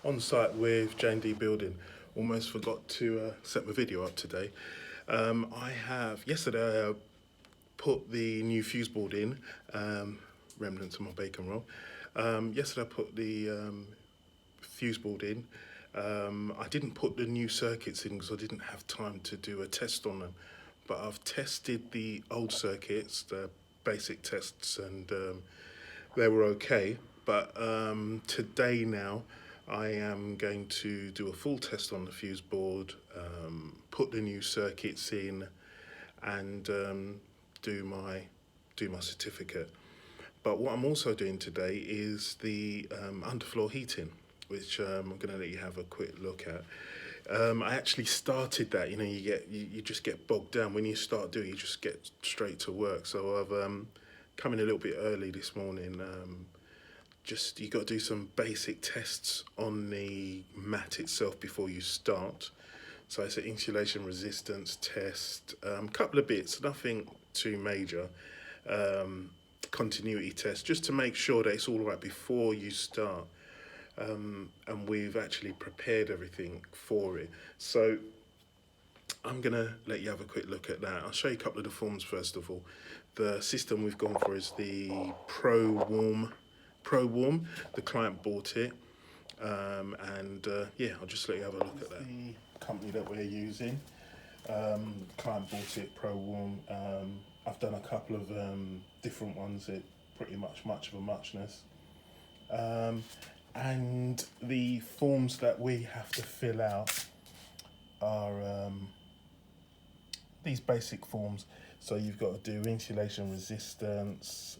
on site with J&D Building. Almost forgot to set my video up today. Yesterday I put the new fuse board in, remnants of my bacon roll. Yesterday I put the fuse board in. I didn't put the new circuits in because I didn't have time to do a test on them. But I've tested the old circuits, the basic tests, and they were okay. But today now, I am going to do a full test on the fuse board, put the new circuits in, and do my certificate. But what I'm also doing today is the underfloor heating, which I'm going to let you have a quick look at. I actually started that. You just get bogged down when you start doing. You just get straight to work. So I've come in a little bit early this morning. You got to do some basic tests on the mat itself before you start. So it's an insulation resistance test, couple of bits, nothing too major. Continuity test, just to make sure that it's all right before you start. And we've actually prepared everything for it. So I'm gonna let you have a quick look at that. I'll show you a couple of the forms first of all. The system we've gone for is the Pro Warm. The client bought it, yeah, I'll just let you have a look at that. The company that we're using, the client bought it, Pro Warm. I've done a couple of different ones. They're pretty much of a muchness. And the forms that we have to fill out are these basic forms. So you've got to do insulation resistance,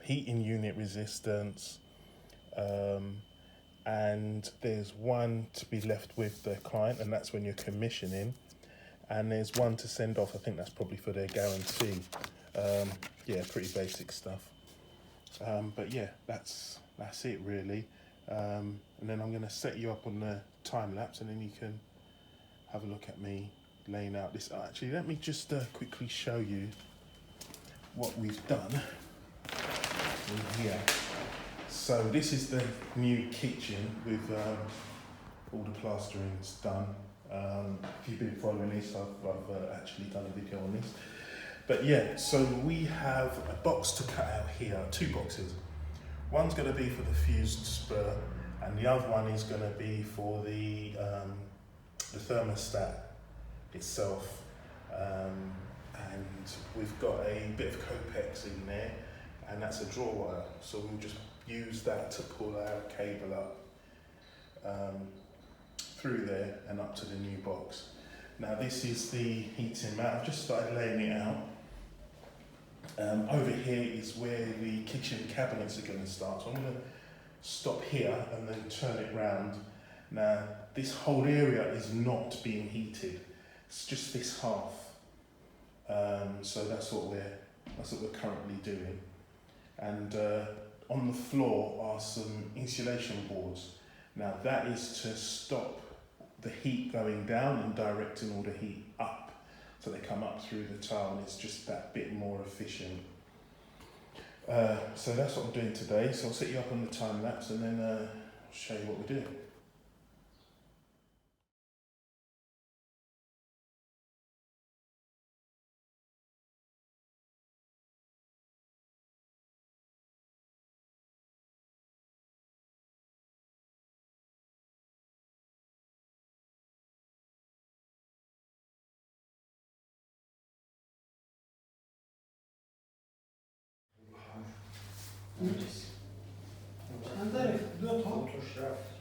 heating unit resistance, and there's one to be left with the client, and that's when you're commissioning, and there's one to send off. I think that's probably for their guarantee. Yeah, pretty basic stuff. But yeah, that's it really. And then I'm going to set you up on the time lapse, and then you can have a look at me laying out this. Actually, let me just quickly show you what we've done in here. So this is the new kitchen with all the plasterings done. If you've been following this, I've actually done a video on this. But yeah, so we have a box to cut out here, 2 boxes. One's going to be for the fused spur, and the other one is going to be for the thermostat itself. And we've got a bit of Copex in there, and that's a draw wire. So we'll just use that to pull our cable up through there and up to the new box. Now this is the heating mat. I've just started laying it out. Over here is where the kitchen cabinets are going to start. So I'm going to stop here and then turn it round. Now this whole area is not being heated. It's just this half. So that's what we're currently doing. And on the floor are some insulation boards. Now that is to stop the heat going down and directing all the heat up. So they come up through the tile, and it's just that bit more efficient. So that's what I'm doing today. So I'll set you up on the time lapse, and then show you what we're doing. Andare, 2 shaft,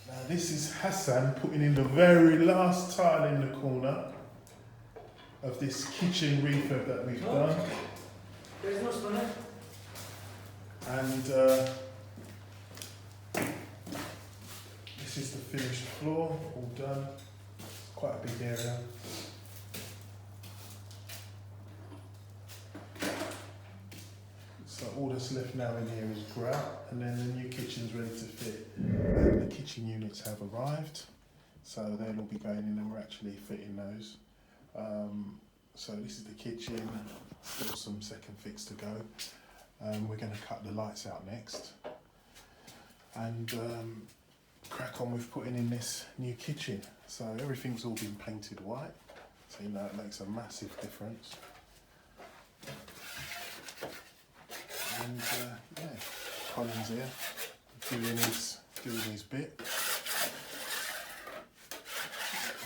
Now this is Hassan putting in the very last tile in the corner of this kitchen refurb that we've done. There's no stomach. And this is the finished floor, all done. It's quite a big area. So all that's left now in here is grout, and then the new kitchen's ready to fit. And the kitchen units have arrived, so they'll all be going in and we're actually fitting those. So this is the kitchen, still some second fix to go. We're going to cut the lights out next and crack on with putting in this new kitchen. So everything's all been painted white, so you know it makes a massive difference. And yeah, Colin's here doing his bit,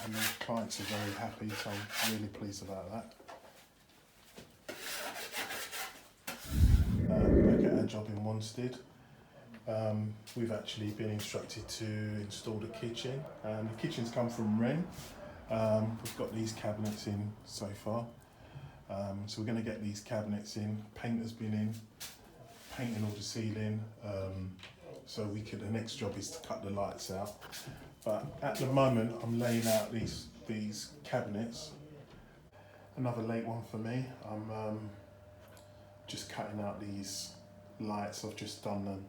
and the clients are very happy, so I'm really pleased about that. Back at our job in Wanstead, we've actually been instructed to install the kitchen. The kitchen's come from Wren. We've got these cabinets in so far, so we're going to get these cabinets in. Paint has been in, painting all the ceiling, so the next job is to cut the lights out. But at the moment I'm laying out these cabinets. Another late one for me. I'm just cutting out these lights. I've just done them,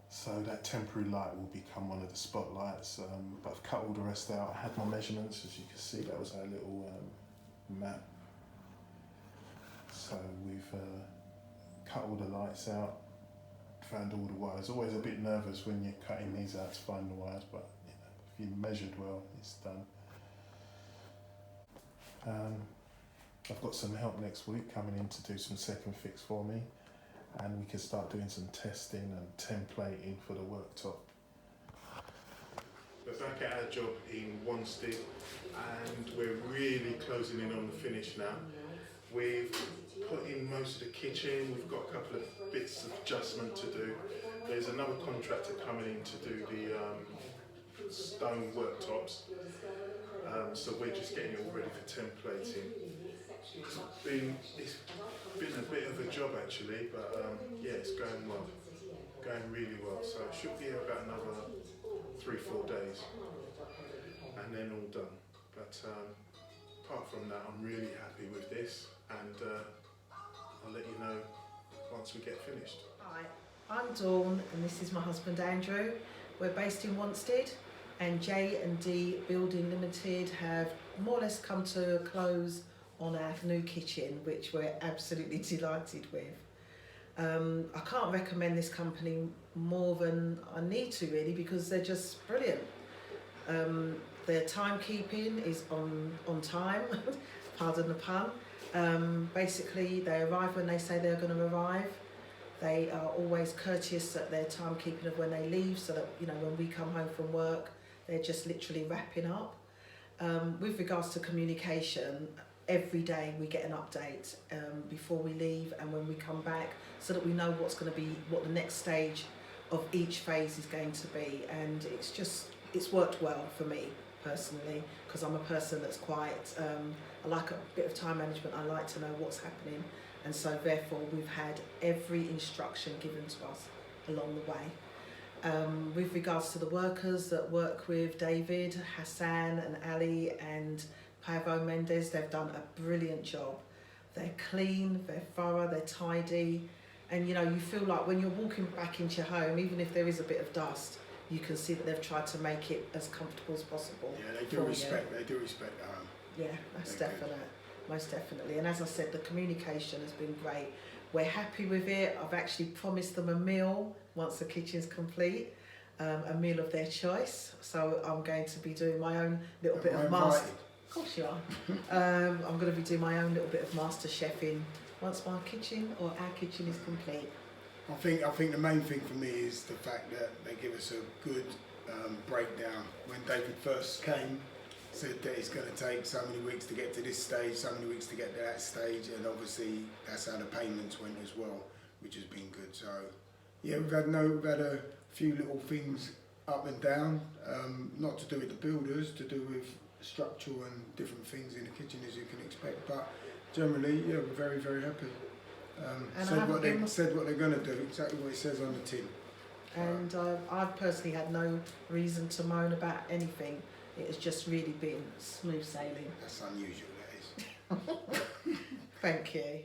so that temporary light will become one of the spotlights, but I've cut all the rest out. I had my measurements, as you can see. That was our little map. So we've cut all the lights out, found all the wires. Always a bit nervous when you're cutting these out to find the wires, but you know, if you measured well, it's done. I've got some help next week coming in to do some second fix for me, and we can start doing some testing and templating for the worktop. We're back at our job in Wanstead, and we're really closing in on the finish now. We've put in most of the kitchen. We've got a couple of bits of adjustment to do. There's another contractor coming in to do the stone worktops. So we're just getting it all ready for templating. It's been a bit of a job actually, but yeah, it's going well, going really well. So it should be about another 3-4 days, and then all done. But apart from that, I'm really happy with this, and I'll let you know once we get finished. Hi, I'm Dawn, and this is my husband Andrew. We're based in Wanstead, and J&D Building Limited have more or less come to a close on our new kitchen, which we're absolutely delighted with. I can't recommend this company more than I need to really, because they're just brilliant. Their timekeeping is on time, pardon the pun. Basically, they arrive when they say they're going to arrive. They are always courteous at their timekeeping of when they leave, so that, you know, when we come home from work, they're just literally wrapping up. With regards to communication, every day we get an update before we leave and when we come back, so that we know what's going to be, what the next stage of each phase is going to be. And it's worked well for me personally, because I'm a person that's quite, I like a bit of time management. I like to know what's happening, and so therefore we've had every instruction given to us along the way. With regards to the workers that work with David, Hassan and Ali and Pavo Mendes, they've done a brilliant job. They're clean, they're thorough, they're tidy, and you know, you feel like when you're walking back into your home, even if there is a bit of dust, you can see that they've tried to make it as comfortable as possible. Yeah, they do respect the home. Yeah, that's definite, most definitely. And as I said, the communication has been great. We're happy with it. I've actually promised them a meal once the kitchen's complete, a meal of their choice. So I'm going to be doing my own little bit of master. Of course you are. I'm going to be doing my own little bit of master chefing once my kitchen or our kitchen is complete. I think the main thing for me is the fact that they give us a good breakdown. When David first came, said that it's going to take so many weeks to get to this stage, so many weeks to get to that stage, and obviously that's how the payments went as well, which has been good. So yeah, we've had a few little things up and down, not to do with the builders, to do with structural and different things in the kitchen as you can expect, but generally, yeah, we're very, very happy. And Said what they're going to do, exactly what it says on the tin. And I've personally had no reason to moan about anything. It has just really been smooth sailing. That's unusual, that is. Thank you.